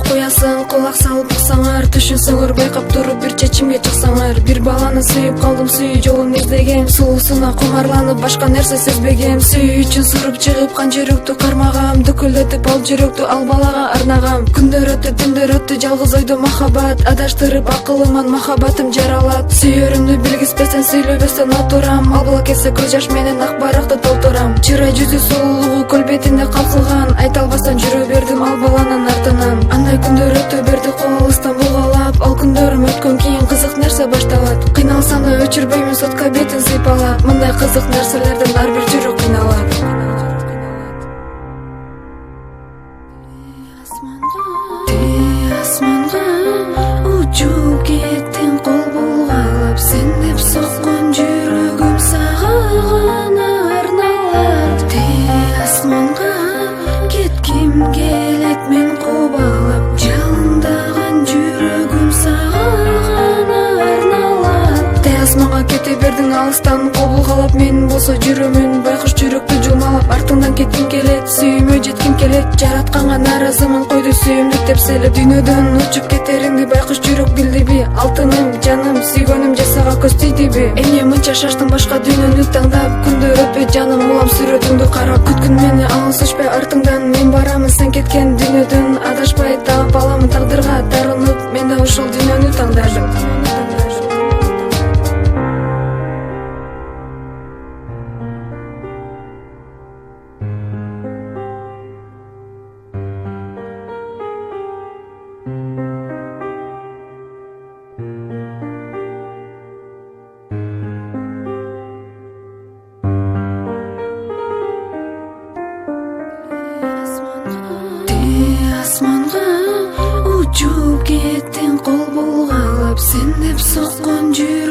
коясың, кулак салып уксаңар, түшүнсөңөр байкап туруп бир чечимге чыксаңар. Бир баланы сүйүп калдым, сүйүү жолун издегем, сулуусуна кумарланып башка нерсе сезбегем. Сүйүү үчүн суруп чыгып кан жүрөктү кармагам, дөкөлдөтүп ал жүрөктү ал балага арнагам. Күндөр өттү, түндөр өттү, жалгыз ойдо махабат, адаштырып акылыман махабатым жаралат. Сүйөрүмдү билгизбестен, сүйлөбөстөн отурам, ал бала келсе көз жаш менен ак баракты толтурам. Чырай жүзү сулуулугу көл бетинде калкылган, айта албастан жүрө бердим ал баланын артынан. Андай күндөр өтө берди кол алыстан булгалап, ал күндөрүм өткөн кийин кызык нерсе башталат. Кыйналсам да өчүрбөймүн сотка бетин сыйпалап, мындай кызык нерселерден ар бир жүрөк кыйналат. Асманга учуп кеттиң кол булгалап, сен деп соккон жүрөгүм сага гана арналат. Асманга кетким келет мен кубалап, жалындаган жүрөгүм сага гана арналат. Асманга кете бердиң алыстан кол булгалап, мен болсо жүрөмүн байкуш жүрөктү жумалап. Артыңдан кетким келет, сүйүүмө жетким келет, жаратканга нааразымын, койду сүйүмдү тепселеп. Дүйнөдөн учуп кетеримди байкуш жүрөк билдиби, алтыным, жаным, сүйгөнүм же сага көз тийдиби? Эмне мынча шаштың башка дүйнөнү таңдап, күндөр өтпөй жаным, улам сүрөтүңдү карап. Күткүн мени алыс өчпөй артыңдан, мен барамын сен кеткен дүйнөдөн, адашпай таап аламын тагдырга тарынып, мен да ушул дүйнөнү таңдадым. Асманга учуп кеттиң кол булгалап, сен деп соккон жүрөк